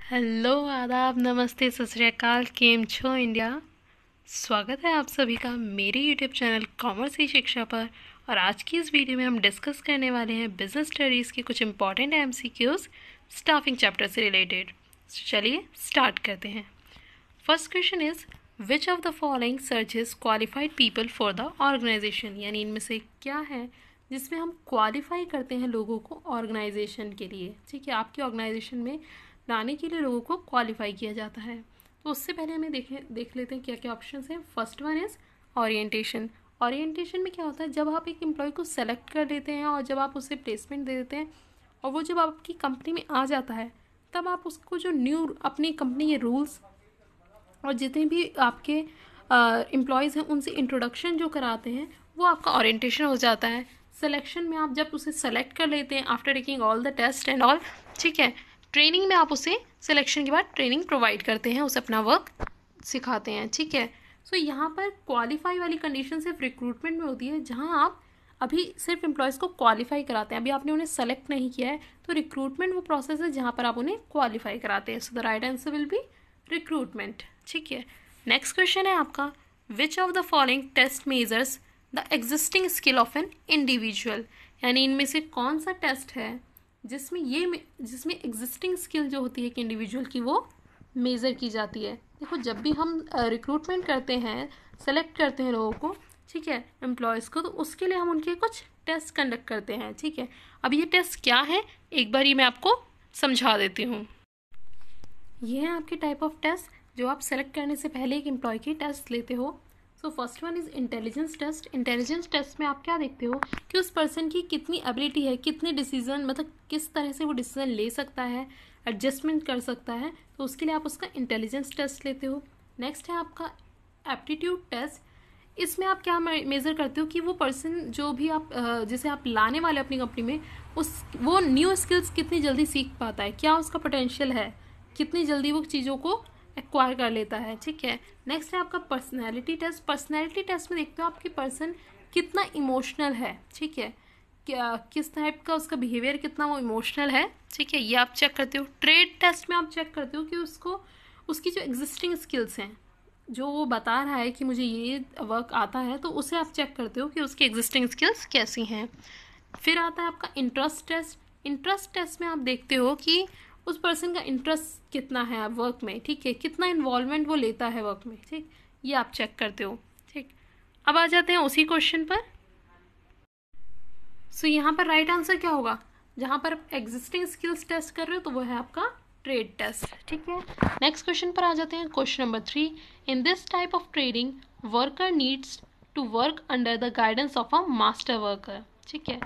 Hello, आदाब, नमस्ते, सत श्री अकाल, केम छो इंडिया। स्वागत है आप सभी का मेरे यूट्यूब चैनल कॉमर्स ही शिक्षा पर। और आज की इस वीडियो में हम डिस्कस करने वाले हैं बिजनेस स्टडीज़ के कुछ इंपॉर्टेंट एमसीक्यूज स्टाफिंग चैप्टर से रिलेटेड। चलिए स्टार्ट करते हैं। First question is which of the following searches qualified people for the organisation, यानी इनमें से क्या है जिसमें हम क्वालिफाई करते हैं लोगों को ऑर्गेनाइजेशन के लिए। ठीक है, आपकी ऑर्गेनाइजेशन में लाने के लिए लोगों को क्वालिफाई किया जाता है। तो उससे पहले हमें देख लेते हैं क्या क्या ऑप्शंस हैं। First one is orientation. Orientation में क्या होता है, जब आप एक एम्प्लॉय को सेलेक्ट कर लेते हैं और जब आप उसे प्लेसमेंट दे देते हैं और वो जब आपकी कंपनी में आ जाता है, तब आप उसको जो न्यू अपनी कंपनी के रूल्स और जितने भी आपके एम्प्लॉयज़ हैं उनसे इंट्रोडक्शन जो कराते हैं, वो आपका ओरिएंटेशन हो जाता है। सिलेक्शन में आप जब उसे सेलेक्ट कर लेते हैं after taking all the test and all, ठीक है, ट्रेनिंग में आप उसे सिलेक्शन के बाद ट्रेनिंग प्रोवाइड करते हैं, उसे अपना वर्क सिखाते हैं। ठीक है, सो यहाँ पर क्वालिफाई वाली कंडीशन सिर्फ रिक्रूटमेंट में होती है, जहाँ आप अभी सिर्फ एम्प्लॉयज़ को क्वालिफाई कराते हैं, अभी आपने उन्हें सेलेक्ट नहीं किया है। तो रिक्रूटमेंट वो प्रोसेस है जहाँ पर आप उन्हें क्वालिफाई कराते हैं। So the right answer will be recruitment. ठीक है, नेक्स्ट क्वेश्चन है आपका which of the following test measures the existing skill of an individual, यानी इनमें से कौन सा टेस्ट है जिसमें एग्जिस्टिंग स्किल जो होती है कि इंडिविजुअल की, वो मेज़र की जाती है। देखो, जब भी हम रिक्रूटमेंट करते हैं, सेलेक्ट करते हैं लोगों को, ठीक है, एम्प्लॉयज़ को, तो उसके लिए हम उनके कुछ टेस्ट कंडक्ट करते हैं। ठीक है, अब ये टेस्ट क्या है एक बार ये मैं आपको समझा देती हूँ। ये है आपके टाइप ऑफ टेस्ट जो आप सेलेक्ट करने से पहले एक एम्प्लॉय की टेस्ट लेते हो। So first one is intelligence test. Intelligence test में आप क्या देखते हो कि उस पर्सन की कितनी एबिलिटी है, कितने डिसीजन, मतलब किस तरह से वो डिसीजन ले सकता है, एडजस्टमेंट कर सकता है, तो उसके लिए आप उसका इंटेलिजेंस टेस्ट लेते हो। नेक्स्ट है आपका एप्टीट्यूड टेस्ट। इसमें आप क्या मेज़र करते हो कि वो पर्सन जो भी आप जिसे आप लाने वाले अपनी कंपनी में, वो न्यू स्किल्स कितनी जल्दी सीख पाता है, क्या उसका पोटेंशियल है, कितनी जल्दी वो चीज़ों को एक्वायर कर लेता है। ठीक है, नेक्स्ट है आपका पर्सनैलिटी टेस्ट। पर्सनैलिटी टेस्ट में देखते हो आपकी पर्सन कितना इमोशनल है। ठीक है, क्या किस टाइप का उसका बिहेवियर, कितना वो इमोशनल है। ठीक है, ये आप चेक करते हो। ट्रेड टेस्ट में आप चेक करते हो कि उसकी जो एग्जिस्टिंग स्किल्स हैं, जो वो बता रहा है कि मुझे ये वर्क आता है, तो उसे आप चेक करते हो कि उसकी एग्जिस्टिंग स्किल्स कैसी हैं। फिर आता है आपका इंटरेस्ट टेस्ट। इंटरेस्ट टेस्ट में आप देखते हो कि उस पर्सन का इंटरेस्ट कितना है वर्क में। ठीक है, कितना इन्वॉल्वमेंट वो लेता है वर्क में। ठीक, ये आप चेक करते हो। ठीक, अब आ जाते हैं उसी क्वेश्चन पर। सो यहाँ पर राइट आंसर क्या होगा, जहाँ पर एग्जिस्टिंग स्किल्स टेस्ट कर रहे हो तो वो है आपका ट्रेड टेस्ट। ठीक है, नेक्स्ट क्वेश्चन पर आ जाते हैं। Question number 3, in this type of trading worker needs to work under the guidance of a master worker. ठीक है,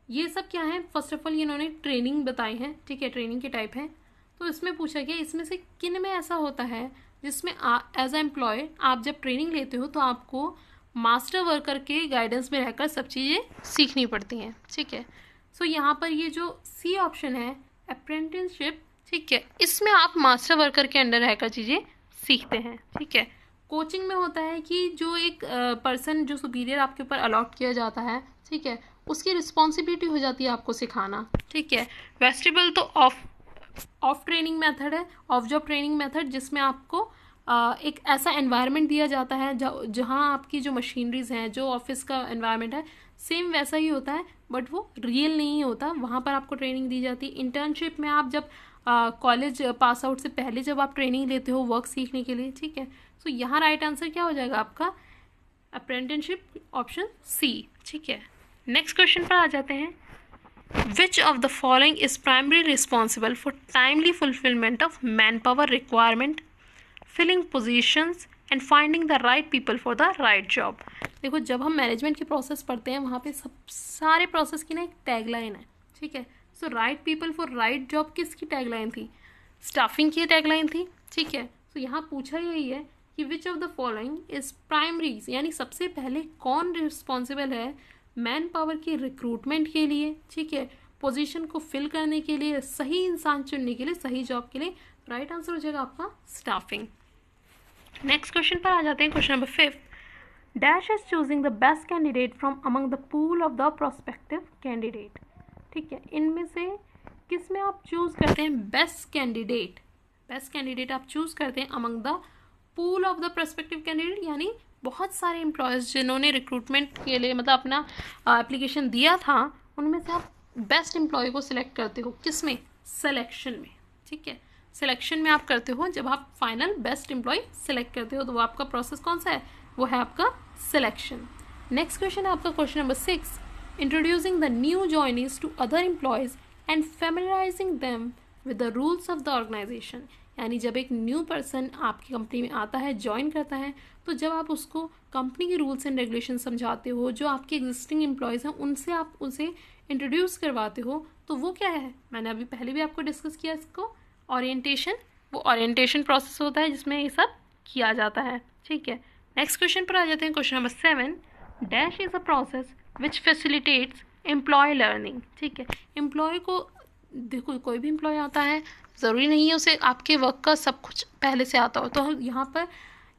ये सब क्या है, फर्स्ट ऑफ ऑल इन्होंने ट्रेनिंग बताई है। ठीक है, ट्रेनिंग के टाइप है। तो इसमें पूछा गया इसमें से किन में ऐसा होता है जिसमें एज अ एम्प्लॉय आप जब ट्रेनिंग लेते हो तो आपको मास्टर वर्कर के गाइडेंस में रहकर सब चीज़ें सीखनी पड़ती हैं। ठीक है, सो यहाँ पर ये जो सी ऑप्शन है अप्रेंटिसशिप, ठीक है, इसमें आप मास्टर वर्कर के अंडर रहकर चीज़ें सीखते हैं। ठीक है, कोचिंग में होता है कि जो एक पर्सन जो सुपीरियर आपके ऊपर अलॉट किया जाता है, ठीक है, उसकी रिस्पॉन्सिबिलिटी हो जाती है आपको सिखाना। ठीक है, वेस्टिबल तो ऑफ ट्रेनिंग मेथड है, ऑफ जॉब ट्रेनिंग मेथड, जिसमें आपको एक ऐसा एनवायरनमेंट दिया जाता है जहाँ आपकी जो मशीनरीज हैं, जो ऑफिस का एनवायरनमेंट है, सेम वैसा ही होता है, बट वो रियल नहीं होता। वहाँ पर आपको ट्रेनिंग दी जाती है। इंटर्नशिप में आप जब कॉलेज पास आउट से पहले जब आप ट्रेनिंग लेते हो वर्क सीखने के लिए। ठीक है, सो यहाँ राइट आंसर क्या हो जाएगा आपका अप्रेंटिसशिप, ऑप्शन सी। ठीक है, नेक्स्ट क्वेश्चन पर आ जाते हैं। Which of the following is primary responsible for timely fulfilment of man power requirement, filling positions and finding the right people for the right job. देखो, जब हम मैनेजमेंट के प्रोसेस पढ़ते हैं वहाँ पे सब सारे प्रोसेस की ना एक टैगलाइन है। ठीक है, so right people for right job किसकी टैगलाइन थी, स्टाफिंग की टैगलाइन थी। ठीक है, तो यहाँ पूछा यही है कि which of the following is primary, यानी सबसे पहले कौन रिस्पॉन्सिबल है मैन पावर की रिक्रूटमेंट के लिए। ठीक है, पोजीशन को फिल करने के लिए, सही इंसान चुनने के लिए, सही जॉब के लिए। राइट आंसर हो जाएगा आपका स्टाफिंग। नेक्स्ट क्वेश्चन पर आ जाते हैं। Question number 5, dash is choosing the best candidate from among the pool of the prospective candidate. ठीक है, इनमें से किस में आप चूज़ करते हैं बेस्ट कैंडिडेट आप चूज़ करते हैं among the pool of the prospective candidate, यानी बहुत सारे एम्प्लॉयज़ जिन्होंने रिक्रूटमेंट के लिए मतलब अपना एप्लीकेशन दिया था, उनमें से आप बेस्ट एम्प्लॉय को सिलेक्ट करते हो। किस में? सिलेक्शन में। ठीक है, सिलेक्शन में आप करते हो, जब आप फाइनल बेस्ट एम्प्लॉय सिलेक्ट करते हो तो वो आपका प्रोसेस कौन सा है? वो है आपका सिलेक्शन। नेक्स्ट क्वेश्चन है आपका question number 6, introducing the new joinees to other employees and familiarising them with the rules of the organisation. यानी जब एक न्यू पर्सन आपकी कंपनी में आता है, ज्वाइन करता है, तो जब आप उसको कंपनी के रूल्स एंड रेगुलेशन समझाते हो, जो आपके एग्जिस्टिंग एम्प्लॉयज़ हैं उनसे आप उसे इंट्रोड्यूस करवाते हो, तो वो क्या है? मैंने अभी पहले भी आपको डिस्कस किया इसको, ओरिएंटेशन। वो ओरिएंटेशन प्रोसेस होता है जिसमें ये सब किया जाता है। ठीक है, नेक्स्ट क्वेश्चन पर आ जाते हैं। Question number 7, dash is a process which facilitates employ learning. ठीक है, एम्प्लॉय को देखो, कोई भी एम्प्लॉय आता है, ज़रूरी नहीं है उसे आपके वर्क का सब कुछ पहले से आता हो, तो यहाँ पर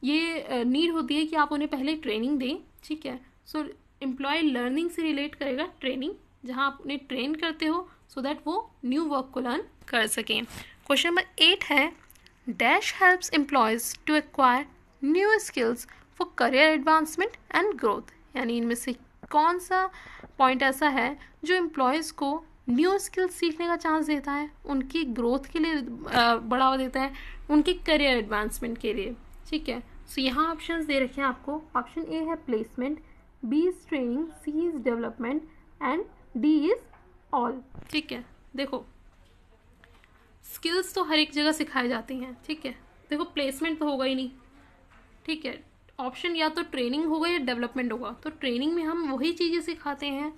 ये नीड होती है कि आप उन्हें पहले ट्रेनिंग दें। ठीक है, सो एम्प्लॉय लर्निंग से रिलेट करेगा ट्रेनिंग, जहाँ आप उन्हें ट्रेन करते हो सो दैट वो न्यू वर्क को लर्न कर सकें। क्वेश्चन नंबर 8 है, dash helps employees to acquire new skills for career advancement and growth. यानी इनमें से कौन सा पॉइंट ऐसा है जो एम्प्लॉयज़ को न्यू स्किल्स सीखने का चांस देता है, उनकी ग्रोथ के लिए बढ़ावा देता है, उनके करियर एडवांसमेंट के लिए। ठीक है, सो यहाँ ऑप्शंस दे रखे हैं आपको। ऑप्शन ए है placement, B is training, C is development and D is all. ठीक है, देखो स्किल्स तो हर एक जगह सिखाई जाती हैं। ठीक है, देखो प्लेसमेंट तो होगा ही नहीं। ठीक है, ऑप्शन या तो ट्रेनिंग होगा या डेवलपमेंट होगा। तो ट्रेनिंग में हम वही चीज़ें सिखाते हैं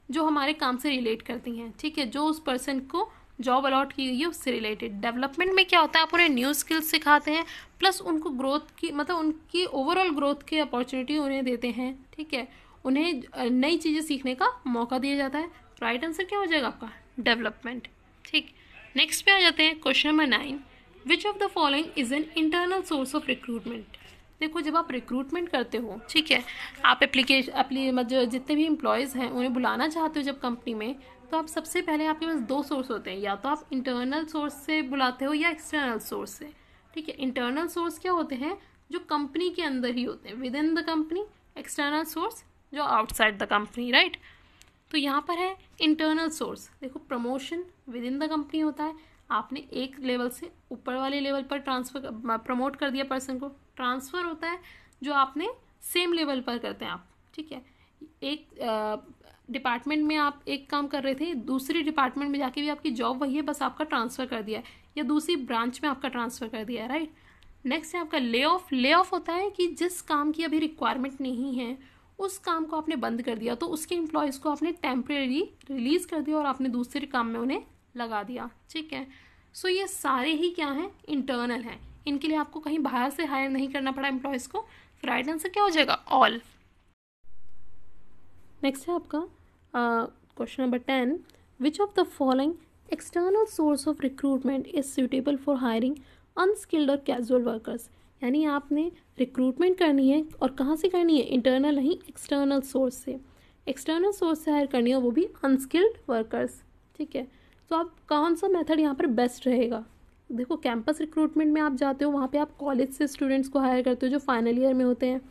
जो हमारे काम से रिलेट करती हैं। ठीक है, जो उस पर्सन को जॉब अलॉट की गई है उससे रिलेटेड। डेवलपमेंट में क्या होता है, आप उन्हें न्यू स्किल्स सिखाते हैं, प्लस उनको ग्रोथ की मतलब उनकी ओवरऑल ग्रोथ की अपॉर्चुनिटी उन्हें देते हैं। ठीक है, उन्हें नई चीज़ें सीखने का मौका दिया जाता है। राइट आंसर क्या हो जाएगा आपका? डेवलपमेंट। ठीक, नेक्स्ट पे आ जाते हैं। Question number 9, which of the following is an internal source of recruitment. देखो जब आप रिक्रूटमेंट करते हो, ठीक है, आप मतलब जितने भी एम्प्लॉयज़ हैं उन्हें बुलाना चाहते हो जब कंपनी में, तो आप सबसे पहले आपके पास दो सोर्स होते हैं, या तो आप इंटरनल सोर्स से बुलाते हो या एक्सटर्नल सोर्स से। ठीक है, इंटरनल सोर्स क्या होते हैं? जो कंपनी के अंदर ही होते हैं, with in the company. External source जो आउटसाइड द कंपनी। राइट, तो यहाँ पर है इंटरनल सोर्स। देखो promotion with in the company होता है, आपने एक लेवल से ऊपर वाले लेवल पर प्रमोट कर दिया पर्सन को। ट्रांसफ़र होता है जो आपने सेम लेवल पर करते हैं आप। ठीक है, एक डिपार्टमेंट में आप एक काम कर रहे थे, दूसरी डिपार्टमेंट में जाके भी आपकी जॉब वही है, बस आपका ट्रांसफ़र कर दिया है, या दूसरी ब्रांच में आपका ट्रांसफ़र कर दिया है। राइट, नेक्स्ट है आपका ले ऑफ। ले ऑफ होता है कि जिस काम की अभी रिक्वायरमेंट नहीं है उस काम को आपने बंद कर दिया, तो उसके एम्प्लॉयज़ को आपने टेम्परेरी रिलीज़ कर दिया और आपने दूसरे काम में उन्हें लगा दिया। ठीक है, सो ये सारे ही क्या हैं? इंटरनल हैं। इनके लिए आपको कहीं बाहर से हायर नहीं करना पड़ा एम्प्लॉयज़ को। राइट आंसर क्या हो जाएगा? ऑल। नेक्स्ट है आपका question number 10, which of the following external source of recruitment is suitable for hiring unskilled और कैजुअल वर्कर्स। यानी आपने रिक्रूटमेंट करनी है और कहाँ से करनी है? इंटरनल नहीं, एक्सटर्नल सोर्स से। एक्सटर्नल सोर्स से हायर करनी है, वो भी अनस्किल्ड वर्कर्स। ठीक है, तो आप कौन सा मेथड यहाँ पर बेस्ट रहेगा? देखो कैंपस रिक्रूटमेंट में आप जाते हो, वहाँ पे आप कॉलेज से स्टूडेंट्स को हायर करते हो जो फाइनल ईयर में होते हैं।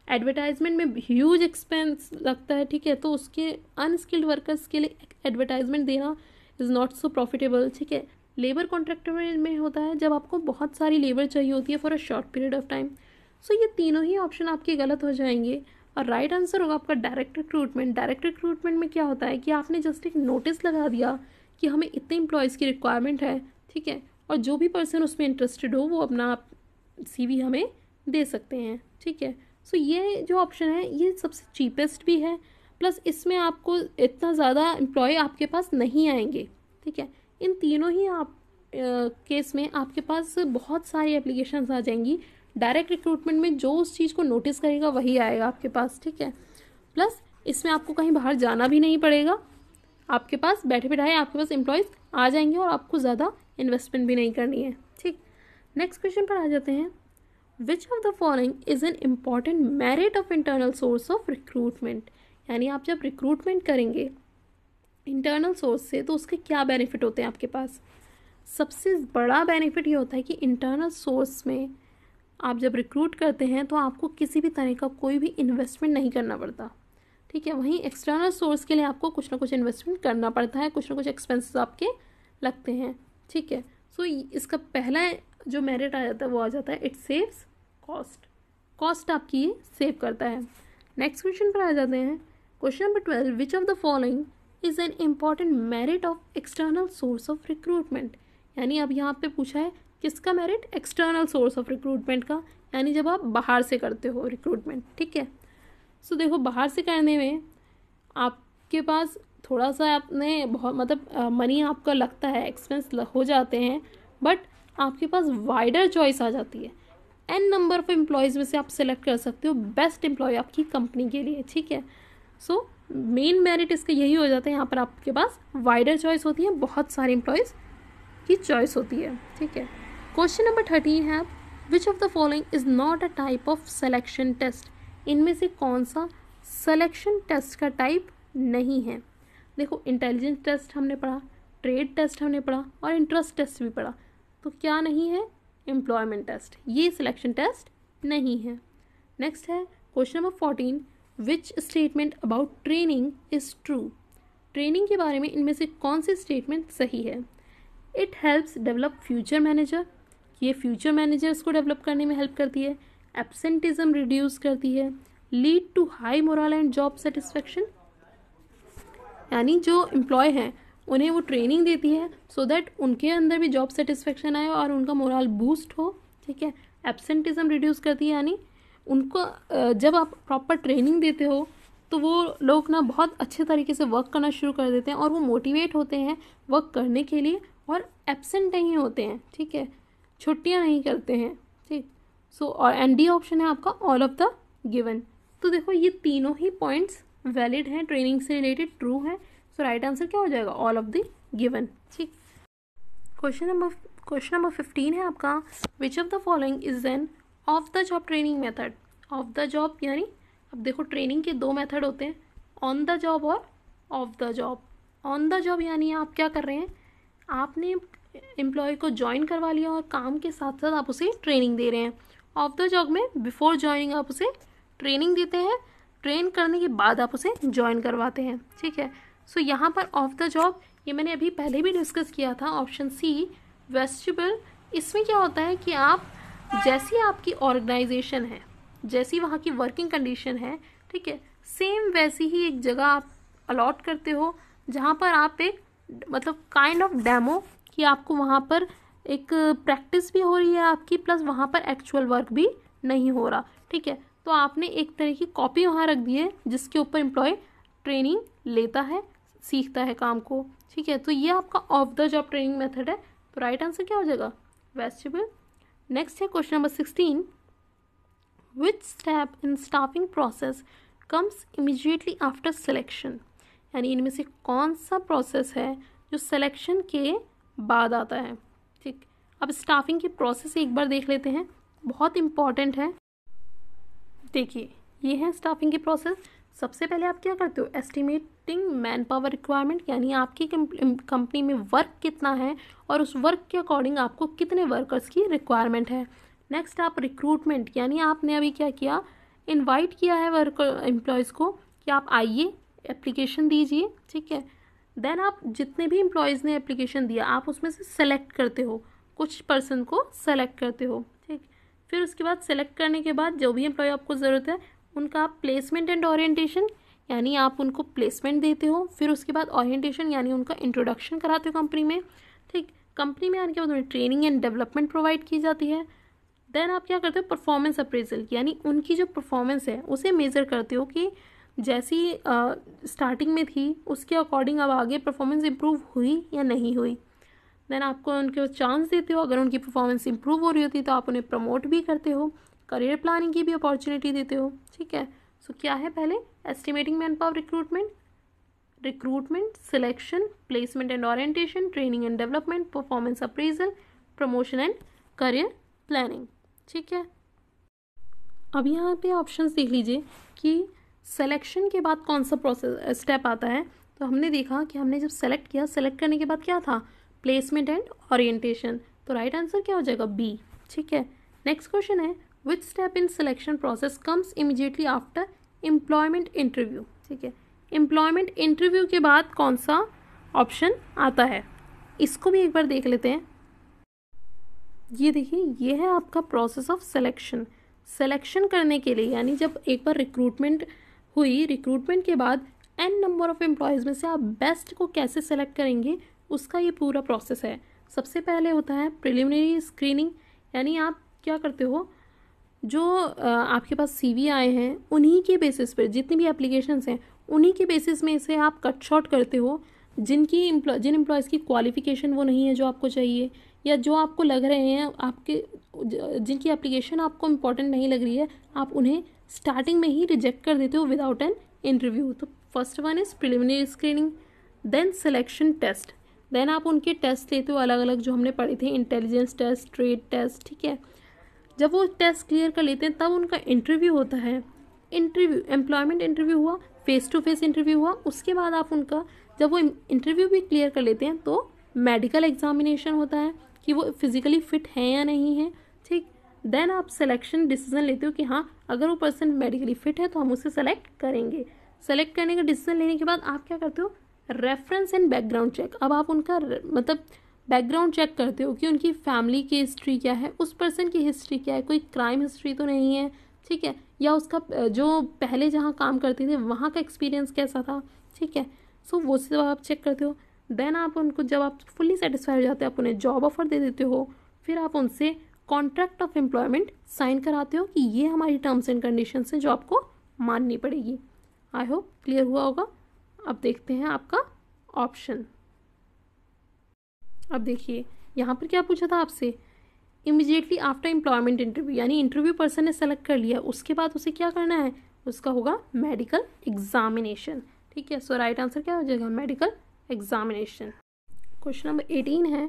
एडवर्टाइजमेंट में ह्यूज एक्सपेंस लगता है। ठीक है, तो उसके अनस्किल्ड वर्कर्स के लिए एडवर्टाइजमेंट देना इज़ नॉट सो प्रॉफिटेबल। ठीक है, लेबर कॉन्ट्रैक्टर में होता है जब आपको बहुत सारी लेबर चाहिए होती है for a short period of time. So ये तीनों ही ऑप्शन आपके गलत हो जाएंगे और राइट आंसर होगा आपका डायरेक्ट रिक्रूटमेंट। डायरेक्ट रिक्रूटमेंट में क्या होता है कि आपने जस्ट एक नोटिस लगा दिया कि हमें इतने एम्प्लॉयज़ की रिक्वायरमेंट है। ठीक है, और जो भी पर्सन उसमें इंटरेस्टेड हो वो अपना CV हमें दे सकते हैं। ठीक है, सो ये जो ऑप्शन है ये सबसे चीपेस्ट भी है, प्लस इसमें आपको इतना ज़्यादा एम्प्लॉय आपके पास नहीं आएंगे। ठीक है, इन तीनों ही आप केस में आपके पास बहुत सारी एप्लीकेशंस आ जाएंगी। डायरेक्ट रिक्रूटमेंट में जो उस चीज़ को नोटिस करेगा वही आएगा आपके पास। ठीक है, प्लस इसमें आपको कहीं बाहर जाना भी नहीं पड़ेगा, आपके पास बैठे बैठाए आपके पास एम्प्लॉयज़ आ जाएंगे और आपको ज़्यादा इन्वेस्टमेंट भी नहीं करनी है। ठीक, नेक्स्ट क्वेश्चन पर आ जाते हैं। Which of the following is an important merit of internal source of recruitment. यानी आप जब रिक्रूटमेंट करेंगे इंटरनल सोर्स से, तो उसके क्या बेनिफिट होते हैं आपके पास। सबसे बड़ा बेनिफिट ये होता है कि इंटरनल सोर्स में आप जब रिक्रूट करते हैं तो आपको किसी भी तरह का कोई भी इन्वेस्टमेंट नहीं करना पड़ता, ठीक है। वहीं एक्सटर्नल सोर्स के लिए आपको कुछ ना कुछ इन्वेस्टमेंट करना पड़ता है, कुछ ना कुछ एक्सपेंसेस आपके लगते हैं, ठीक है। सो इसका पहला जो मेरिट आ जाता है वो आ जाता है इट सेव्स कॉस्ट आपकी ये सेव करता है। नेक्स्ट क्वेश्चन पर आ जाते हैं। Question number 12, which of the following is an important merit of external source of recruitment. यानी अब यहाँ पे पूछा है किसका merit, external source of recruitment का, यानी जब आप बाहर से करते हो रिक्रूटमेंट, ठीक है। सो देखो बाहर से करने में आपके पास थोड़ा सा आपने बहुत मतलब मनी आपका लगता है, एक्सपेंस हो जाते हैं, बट आपके पास वाइडर चॉइस आ जाती है। एन नंबर ऑफ एम्प्लॉयज़ में से आप सेलेक्ट कर सकते हो बेस्ट एम्प्लॉय आपकी कंपनी के लिए, ठीक है। सो मेन मेरिट इसका यही हो जाता है, यहाँ पर आपके पास वाइडर चॉइस होती है, बहुत सारे एम्प्लॉयज़ की चॉइस होती है, ठीक है। क्वेश्चन नंबर 13 है, which of the following is not a type of selection test. इनमें से कौन सा सिलेक्शन टेस्ट का टाइप नहीं है। देखो इंटेलिजेंस टेस्ट हमने पढ़ा, ट्रेड टेस्ट हमने पढ़ा और इंटरेस्ट टेस्ट भी पढ़ा, तो क्या नहीं है, एम्प्लॉयमेंट टेस्ट, ये सिलेक्शन टेस्ट नहीं है। नेक्स्ट है question number 14, which statement about training is true. Training के बारे में इनमें से कौन सी स्टेटमेंट सही है। It helps develop future manager, ये फ्यूचर मैनेजर्स को डेवलप करने में हेल्प करती है। एब्सेंटिज्म रिड्यूस करती है। Lead to high morale and job satisfaction, यानी जो एम्प्लॉय हैं उन्हें वो ट्रेनिंग देती है सो दैट उनके अंदर भी जॉब सेटिस्फेक्शन आए और उनका मोरल बूस्ट हो, ठीक है। एब्सेंटिज्म रिड्यूस करती है, यानी उनको जब आप प्रॉपर ट्रेनिंग देते हो तो वो लोग ना बहुत अच्छे तरीके से वर्क करना शुरू कर देते हैं और वो मोटिवेट होते हैं वर्क करने के लिए और एब्सेंट नहीं होते हैं, ठीक है, छुट्टियां नहीं करते हैं, ठीक। सो और एंड डी ऑप्शन है आपका ऑल ऑफ द गिवन। तो देखो ये तीनों ही पॉइंट्स वैलिड हैं, ट्रेनिंग से रिलेटेड ट्रू है। सो राइट आंसर क्या हो जाएगा, ऑल ऑफ द गिवन, ठीक। क्वेश्चन नंबर 15 है आपका, which of the following is an of the job training method. Of the job यानी अब देखो ट्रेनिंग के दो मेथड होते हैं, ऑन द जॉब और of the job. On the job यानी आप क्या कर रहे हैं, आपने एम्प्लॉय को ज्वाइन करवा लिया और काम के साथ साथ आप उसे ट्रेनिंग दे रहे हैं। ऑफ द जॉब में बिफोर ज्वाइनिंग आप उसे ट्रेनिंग देते हैं, ट्रेन करने के बाद आप उसे ज्वाइन करवाते हैं, ठीक है। सो यहाँ पर ऑफ द जॉब ये मैंने अभी पहले भी डिस्कस किया था, ऑप्शन सी वेस्टिबल। इसमें क्या होता है कि आप जैसी आपकी ऑर्गेनाइजेशन है, जैसी वहाँ की वर्किंग कंडीशन है, ठीक है, सेम वैसी ही एक जगह आप अलॉट करते हो जहाँ पर आप एक मतलब काइंड ऑफ डेमो कि आपको वहाँ पर एक प्रैक्टिस भी हो रही है आपकी, प्लस वहाँ पर एक्चुअल वर्क भी नहीं हो रहा, ठीक है। तो आपने एक तरह की कॉपी वहाँ रख दी है जिसके ऊपर एम्प्लॉय ट्रेनिंग लेता है, सीखता है काम को, ठीक है। तो ये आपका of the job training method है, तो राइट आंसर क्या हो जाएगा, वेस्टिबल। नेक्स्ट है question number 16, which step in staffing process comes immediately after selection. यानी इनमें से कौन सा प्रोसेस है जो सिलेक्शन के बाद आता है, ठीक। अब स्टाफिंग की प्रोसेस एक बार देख लेते हैं, बहुत इंपॉर्टेंट है। देखिए ये है स्टाफिंग की प्रोसेस। सबसे पहले आप क्या करते हो, एस्टिमेटिंग मैन पावर रिक्वायरमेंट, यानी आपकी कंपनी में वर्क कितना है और उस वर्क के अकॉर्डिंग आपको कितने वर्कर्स की रिक्वायरमेंट है। नेक्स्ट आप रिक्रूटमेंट, यानी आपने अभी क्या किया, इनवाइट किया है वर्कर एम्प्लॉयज़ को कि आप आइए एप्लीकेशन दीजिए, ठीक है। देन आप जितने भी एम्प्लॉयज़ ने एप्लीकेशन दिया आप उसमें से सेलेक्ट करते हो, कुछ पर्सन को सेलेक्ट करते हो, ठीक। फिर उसके बाद सेलेक्ट करने के बाद जो भी एम्प्लॉय आपको ज़रूरत है उनका आप प्लेसमेंट एंड ओरिएंटेशन, यानी आप उनको प्लेसमेंट देते हो। फिर उसके बाद ओरिएंटेशन यानी उनका इंट्रोडक्शन कराते हो कंपनी में, ठीक। कंपनी में आने के बाद उन्हें ट्रेनिंग एंड डेवलपमेंट प्रोवाइड की जाती है। देन आप क्या करते हो, परफॉर्मेंस अप्रेजल, यानी उनकी जो परफॉर्मेंस है उसे मेज़र करते हो कि जैसी स्टार्टिंग में थी उसके अकॉर्डिंग अब आगे परफॉर्मेंस इंप्रूव हुई या नहीं हुई। देन आपको उनके चांस देते हो, अगर उनकी परफॉर्मेंस इंप्रूव हो रही होती है तो आप उन्हें प्रमोट भी करते हो, करियर प्लानिंग की भी अपॉर्चुनिटी देते हो, ठीक है। सो क्या है, पहले estimating man power recruitment, selection, placement and orientation, training and development, performance appraisal, promotion and career planning, ठीक है। अब यहाँ पे ऑप्शंस देख लीजिए कि सिलेक्शन के बाद कौन सा प्रोसेस स्टेप आता है, तो हमने देखा कि हमने जब सेलेक्ट किया, सेलेक्ट करने के बाद क्या था, प्लेसमेंट एंड ओरिएंटेशन, तो राइट आंसर क्या हो जाएगा, बी। ठीक है, नेक्स्ट क्वेश्चन है विच step in selection process comes immediately after employment interview. ठीक है, एम्प्लॉयमेंट इंटरव्यू के बाद कौन सा ऑप्शन आता है, इसको भी एक बार देख लेते हैं। ये देखिए, ये है आपका प्रोसेस ऑफ सिलेक्शन। सिलेक्शन करने के लिए यानी जब एक बार रिक्रूटमेंट हुई, रिक्रूटमेंट के बाद एन नंबर ऑफ एम्प्लॉयज़ में से आप बेस्ट को कैसे सेलेक्ट करेंगे, उसका ये पूरा प्रोसेस है। सबसे पहले होता है प्रिलिमिनरी स्क्रीनिंग, यानी आप क्या करते हो, जो आपके पास सीवी आए हैं उन्हीं के बेसिस पर, जितनी भी एप्लीकेशंस हैं उन्हीं के बेसिस में से आप कट शॉर्ट करते हो जिन एम्प्लॉयज़ की क्वालिफ़िकेशन वो नहीं है जो आपको चाहिए, या जो आपको लग रहे हैं आपके, जिनकी एप्लीकेशन आपको इम्पॉर्टेंट नहीं लग रही है, आप उन्हें स्टार्टिंग में ही रिजेक्ट कर देते हो विदाउट एन इंटरव्यू। तो first one is preliminary screening, then selection test, then आप उनके टेस्ट लेते हो अलग अलग जो हमने पढ़े थे, इंटेलिजेंस टेस्ट, ट्रेड टेस्ट। ठीक है, जब वो टेस्ट क्लियर कर लेते हैं तब उनका इंटरव्यू होता है। इंटरव्यू, एम्प्लॉयमेंट इंटरव्यू हुआ, फेस टू फेस इंटरव्यू हुआ, उसके बाद आप उनका जब वो इंटरव्यू भी क्लियर कर लेते हैं तो मेडिकल एग्जामिनेशन होता है कि वो फिजिकली फिट है या नहीं है। ठीक, देन आप सिलेक्शन डिसीजन लेते हो कि हाँ अगर वो पर्सन मेडिकली फिट है तो हम उसे सेलेक्ट करेंगे। सेलेक्ट करने का डिसीजन लेने के बाद आप क्या करते हो, रेफरेंस एंड बैकग्राउंड चेक। अब आप उनका मतलब बैकग्राउंड चेक करते हो कि उनकी फैमिली की हिस्ट्री क्या है, उस पर्सन की हिस्ट्री क्या है, कोई क्राइम हिस्ट्री तो नहीं है। ठीक है, या उसका जो पहले जहाँ काम करते थे वहाँ का एक्सपीरियंस कैसा था। ठीक है, सो वो सब आप चेक करते हो। देन आप उनको, जब आप फुल्ली सेटिस्फाई हो जाते हो, आप उन्हें जॉब ऑफर दे देते हो। फिर आप उनसे कॉन्ट्रैक्ट ऑफ एम्प्लॉयमेंट साइन कराते हो कि ये हमारी टर्म्स एंड कंडीशंस हैं जो आपको माननी पड़ेगी। आई होप क्लियर हुआ होगा। अब देखते हैं आपका ऑप्शन। अब देखिए यहाँ पर क्या पूछा था आपसे, इमीडिएटली आफ्टर एम्प्लॉयमेंट इंटरव्यू, यानी इंटरव्यू पर्सन ने सेलेक्ट कर लिया, उसके बाद उसे क्या करना है, उसका होगा मेडिकल एग्जामिनेशन। ठीक है, सो राइट आंसर क्या हो जाएगा, मेडिकल एग्जामिनेशन। क्वेश्चन नंबर 18 है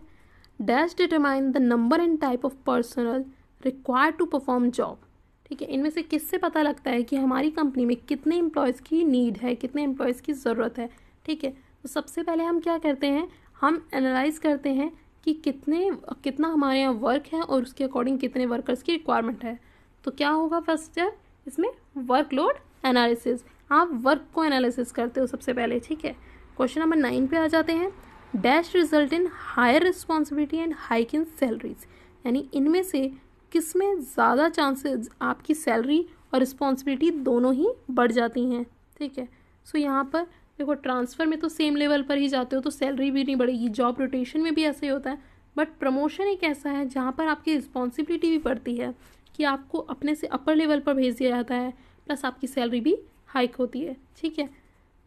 dash determine the number and type of personnel required to perform job. ठीक है, इनमें से किससे पता लगता है कि हमारी कंपनी में कितने एम्प्लॉयज़ की नीड है, कितने एम्प्लॉयज़ की ज़रूरत है। ठीक है, तो सबसे पहले हम क्या करते हैं, हम एनालाइज करते हैं कि कितना हमारे यहाँ वर्क है और उसके अकॉर्डिंग कितने वर्कर्स की रिक्वायरमेंट है। तो क्या होगा फर्स्ट स्टेप इसमें, वर्कलोड एनालिसिस। आप वर्क को एनालिसिस करते हो सबसे पहले। ठीक है, क्वेश्चन नंबर 9 पे आ जाते हैं। Dash result in higher responsibility and hike in salaries, यानी इनमें से किस में ज़्यादा चांसेस आपकी सैलरी और रिस्पॉन्सिबिलिटी दोनों ही बढ़ जाती हैं। ठीक है, सो यहाँ पर देखो ट्रांसफ़र में तो सेम लेवल पर ही जाते हो तो सैलरी भी नहीं बढ़ेगी, जॉब रोटेशन में भी ऐसे ही होता है, बट प्रमोशन एक ऐसा है जहाँ पर आपकी रिस्पॉन्सिबिलिटी भी बढ़ती है कि आपको अपने से अपर लेवल पर भेज दिया जाता है, प्लस आपकी सैलरी भी हाइक होती है। ठीक है,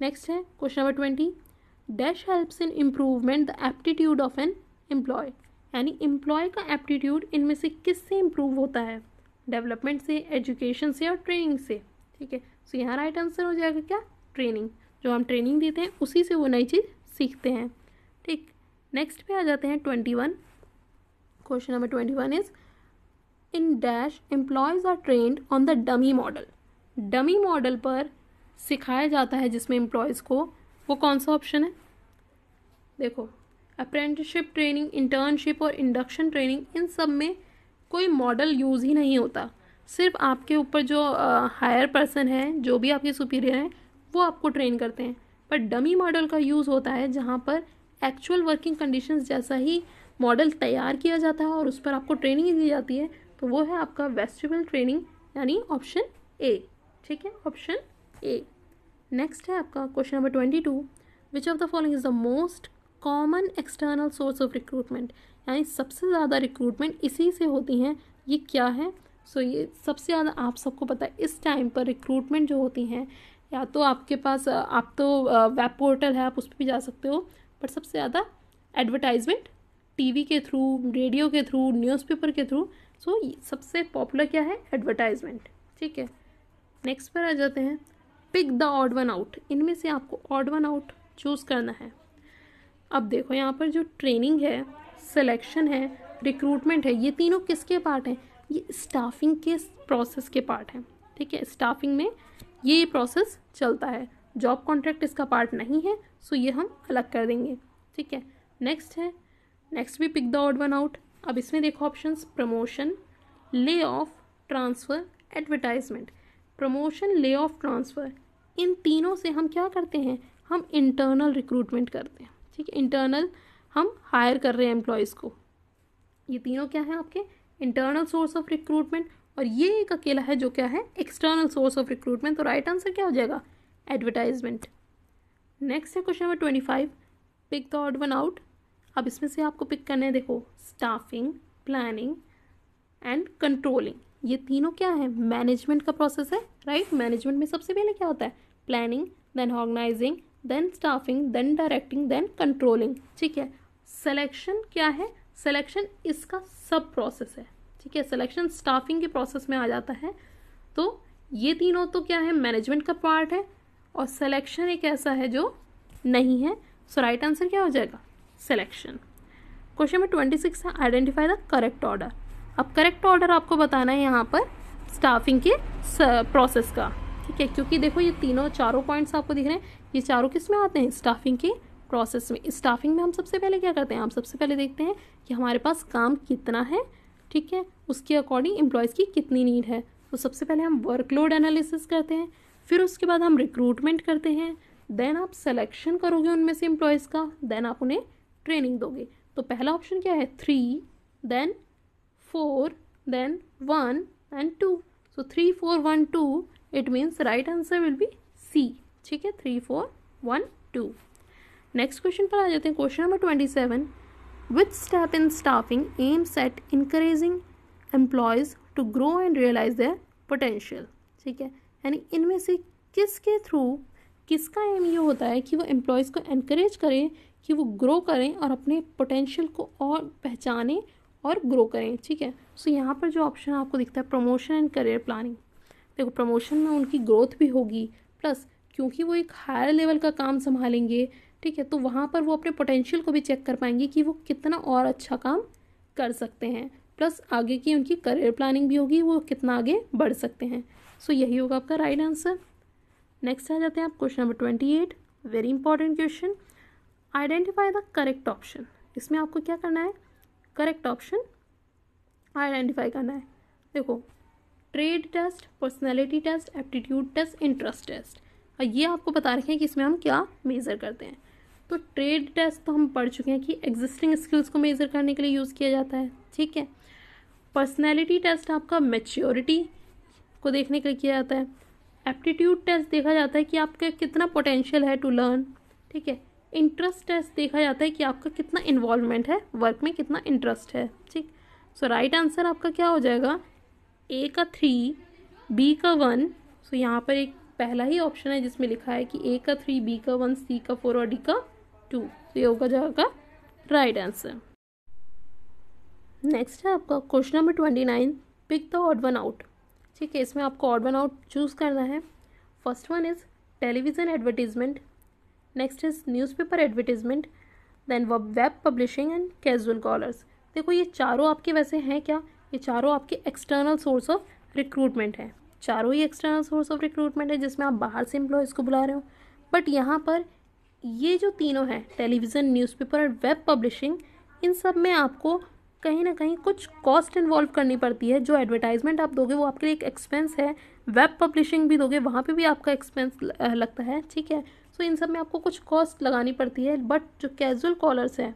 नेक्स्ट है question number 20, dash helps in improvement the aptitude of an employee, यानी एम्प्लॉय का एप्टीट्यूड इनमें से किससे इम्प्रूव होता है, डेवलपमेंट से, एजुकेशन से और ट्रेनिंग से। ठीक है, सो यहाँ राइट आंसर हो जाएगा क्या, ट्रेनिंग। जो हम ट्रेनिंग देते हैं उसी से वो नई चीज़ सीखते हैं। ठीक, नेक्स्ट पे आ जाते हैं 21। Question number 21 is in dash employees are trained on the dummy model. Dummy model पर सिखाया जाता है जिसमें एम्प्लॉयज़ को, वो कौन सा ऑप्शन है, देखो अप्रेंटिसशिप ट्रेनिंग, इंटर्नशिप और इंडक्शन ट्रेनिंग, इन सब में कोई मॉडल यूज़ ही नहीं होता। सिर्फ आपके ऊपर जो हायर पर्सन है, जो भी आपके सुपीरियर हैं, वो आपको ट्रेन करते हैं। पर डमी मॉडल का यूज़ होता है जहाँ पर एक्चुअल वर्किंग कंडीशंस जैसा ही मॉडल तैयार किया जाता है और उस पर आपको ट्रेनिंग दी जाती है, तो वो है आपका वेस्टिबल ट्रेनिंग, यानी ऑप्शन ए। ठीक है, ऑप्शन ए। नेक्स्ट है आपका question number 22, which of the following is the most common external source of recruitment, यानी सबसे ज़्यादा रिक्रूटमेंट इसी से होती हैं, ये क्या है। सो ये सबसे ज़्यादा आप सबको पता है इस टाइम पर रिक्रूटमेंट जो होती हैं, या तो आपके पास आप तो वेब पोर्टल है आप उस पर भी जा सकते हो, बट सबसे ज़्यादा एडवर्टाइजमेंट टीवी के थ्रू, रेडियो के थ्रू, न्यूज़पेपर के थ्रू। सो सबसे पॉपुलर क्या है, एडवर्टाइजमेंट। ठीक है, नेक्स्ट पर आ जाते हैं, pick the odd one out, इनमें से आपको ऑड वन आउट चूज़ करना है। अब देखो यहाँ पर जो ट्रेनिंग है, सिलेक्शन है, रिक्रूटमेंट है, ये तीनों किसके पार्ट हैं, ये स्टाफिंग के प्रोसेस के पार्ट हैं। ठीक है, स्टाफिंग में ये प्रोसेस चलता है, जॉब कॉन्ट्रैक्ट इसका पार्ट नहीं है। सो ये हम अलग कर देंगे, ठीक है। नेक्स्ट भी pick the odd one out. अब इसमें देखो options, promotion, lay off, transfer, advertisement. Promotion, lay off, transfer, इन तीनों से हम क्या करते हैं, हम इंटरनल रिक्रूटमेंट करते हैं, ठीक है। इंटरनल हम हायर कर रहे हैं एम्प्लॉयज़ को। ये तीनों क्या है आपके इंटरनल सोर्स ऑफ रिक्रूटमेंट, और ये एक अकेला है जो क्या है एक्सटर्नल सोर्स ऑफ रिक्रूटमेंट। तो राइट आंसर क्या हो जाएगा, एडवर्टाइजमेंट। नेक्स्ट है question number 25, pick the odd one out. अब इसमें से आपको पिक करना है, देखो स्टाफिंग, प्लानिंग एंड कंट्रोलिंग। ये तीनों क्या है, मैनेजमेंट का प्रोसेस है, राइट। मैनेजमेंट में सबसे पहले क्या होता है, planning, then organising, then staffing, then directing, then controlling, ठीक है। सिलेक्शन क्या है, सिलेक्शन इसका सब प्रोसेस है, ठीक है। सिलेक्शन स्टाफिंग के प्रोसेस में आ जाता है। तो ये तीनों तो क्या है, मैनेजमेंट का पार्ट है, और सिलेक्शन एक ऐसा है जो नहीं है। सो राइट आंसर क्या हो जाएगा, सिलेक्शन। क्वेश्चन नंबर 26 है, आइडेंटिफाई द करेक्ट ऑर्डर। अब करेक्ट ऑर्डर आपको बताना है यहाँ पर स्टाफिंग के प्रोसेस का, ठीक है। क्योंकि देखो ये तीनों चारों पॉइंट्स आपको दिख रहे हैं, ये चारों किस में आते हैं, स्टाफिंग के प्रोसेस में। स्टाफिंग में हम सबसे पहले क्या करते हैं, हम सबसे पहले देखते हैं कि हमारे पास काम कितना है, ठीक है, उसके अकॉर्डिंग एम्प्लॉयज़ की कितनी नीड है। तो सबसे पहले हम वर्कलोड एनालिसिस करते हैं, फिर उसके बाद हम रिक्रूटमेंट करते हैं, देन आप सिलेक्शन करोगे उनमें से एम्प्लॉयज़ का, देन आप उन्हें ट्रेनिंग दोगे। तो पहला ऑप्शन क्या है, 3, then 4, then 1 and 2। So 3, 4, 1, 2, it means right answer will be C, ठीक है, 3, 4, 1, 2। नेक्स्ट क्वेश्चन पर आ जाते हैं, question number 27, which step in staffing aims at encouraging employees to grow and realise their potential, ठीक है। यानी इनमें से किसके थ्रू, किसका एम ये होता है कि वो एम्प्लॉयज़ को एनकरेज करें कि वो ग्रो करें और अपने पोटेंशियल को और पहचानें और ग्रो करें, ठीक है। सो यहाँ पर जो ऑप्शन आपको दिखता है, प्रमोशन एंड करियर प्लानिंग। देखो प्रमोशन में उनकी ग्रोथ भी होगी, प्लस क्योंकि वो एक हायर लेवल का काम संभालेंगे, ठीक है, तो वहाँ पर वो अपने पोटेंशियल को भी चेक कर पाएंगे कि वो कितना और अच्छा काम कर सकते हैं, प्लस आगे की उनकी करियर प्लानिंग भी होगी, वो कितना आगे बढ़ सकते हैं। सो यही होगा आपका राइट आंसर। नेक्स्ट आ जाते हैं आप question number 28, very important question, identify the correct option. इसमें आपको क्या करना है, करेक्ट ऑप्शन आइडेंटिफाई करना है। देखो trade test, personality test, aptitude test, interest test, और ये आपको बता रखे हैं कि इसमें हम क्या मेज़र करते हैं। तो ट्रेड टेस्ट तो हम पढ़ चुके हैं कि एग्जिस्टिंग स्किल्स को मेज़र करने के लिए यूज़ किया जाता है, ठीक है। पर्सनैलिटी टेस्ट आपका मैच्योरिटी को देखने के लिए किया जाता है। एप्टीट्यूड टेस्ट देखा जाता है कि आपका कितना पोटेंशियल है टू लर्न, ठीक है। इंटरेस्ट टेस्ट देखा जाता है कि आपका कितना इन्वॉल्वमेंट है, वर्क में कितना इंटरेस्ट है, ठीक। सो राइट आंसर आपका क्या हो जाएगा, ए का 3, बी का 1। सो यहाँ पर एक पहला ही ऑप्शन है जिसमें लिखा है कि ए का 3, बी का 1, सी का 4 और डी का 2। तो ये होगा जाएगा राइट आंसर। नेक्स्ट है आपका question number 29, pick the odd one out, ठीक है। इसमें आपको ऑड वन आउट चूज़ करना है। First one is television advertisement, next is newspaper advertisement, then web publishing and casual callers. देखो ये चारों आपके वैसे हैं क्या, ये चारों आपके एक्सटर्नल सोर्स ऑफ रिक्रूटमेंट है, चारों ही एक्सटर्नल सोर्स ऑफ रिक्रूटमेंट है जिसमें आप बाहर से एम्प्लॉयज़ को बुला रहे हो। बट यहाँ पर ये जो तीनों हैं, टेलीविज़न, न्यूज़पेपर और वेब पब्लिशिंग, इन सब में आपको कहीं ना कहीं कुछ कॉस्ट इन्वॉल्व करनी पड़ती है। जो एडवर्टाइजमेंट आप दोगे वो आपके लिए एक एक्सपेंस है, वेब पब्लिशिंग भी दोगे वहाँ पे भी आपका एक्सपेंस लगता है, ठीक है। सो इन सब में आपको कुछ कॉस्ट लगानी पड़ती है। बट जो कैजुअल कॉलर्स है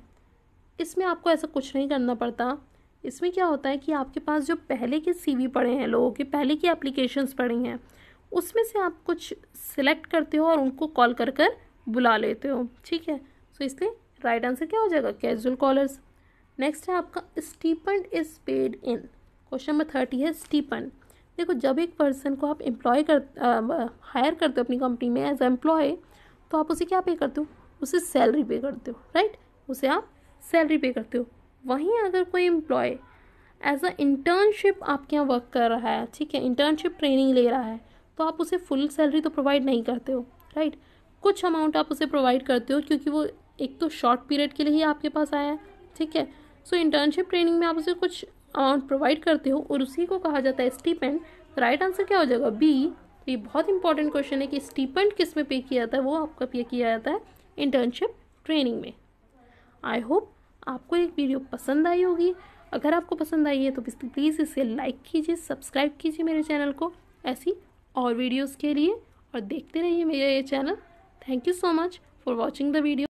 इसमें आपको ऐसा कुछ नहीं करना पड़ता। इसमें क्या होता है कि आपके पास जो पहले के CV पड़े हैं, लोगों के पहले की एप्लीकेशंस पड़ी हैं, उसमें से आप कुछ सिलेक्ट करते हो और उनको कॉल कर कर बुला लेते हो, ठीक है। सो इसलिए राइट आंसर क्या हो जाएगा, कैजुअल कॉलर्स। नेक्स्ट है आपका stipend is paid in. Question number 30 है स्टीपेंड। देखो जब एक पर्सन को आप हायर करते हो अपनी कंपनी में एज एम्प्लॉय, तो आप उसे क्या पे करते हो, उसे सैलरी पे करते हो, राइट, उसे आप सैलरी पे करते हो। वहीं अगर कोई एम्प्लॉय एज अ इंटर्नशिप आपके यहाँ वर्क कर रहा है, ठीक है, इंटर्नशिप ट्रेनिंग ले रहा है, तो आप उसे फुल सैलरी तो प्रोवाइड नहीं करते हो, राइट। कुछ अमाउंट आप उसे प्रोवाइड करते हो क्योंकि वो एक तो शॉर्ट पीरियड के लिए ही आपके पास आया है, ठीक है। सो इंटर्नशिप ट्रेनिंग में आप उसे कुछ अमाउंट प्रोवाइड करते हो और उसी को कहा जाता है स्टीपेंड। राइट आंसर क्या हो जाएगा, बी। तो ये बहुत इंपॉर्टेंट क्वेश्चन है कि स्टीपेंड किस में पे किया जाता है, वो आपका पे किया जाता है इंटर्नशिप ट्रेनिंग में। आई होप आपको एक वीडियो पसंद आई होगी। अगर आपको पसंद आई है तो प्लीज़ इसे लाइक कीजिए, सब्सक्राइब कीजिए मेरे चैनल को ऐसी और वीडियोस के लिए, और देखते रहिए मेरा ये channel. Thank you so much for watching the video.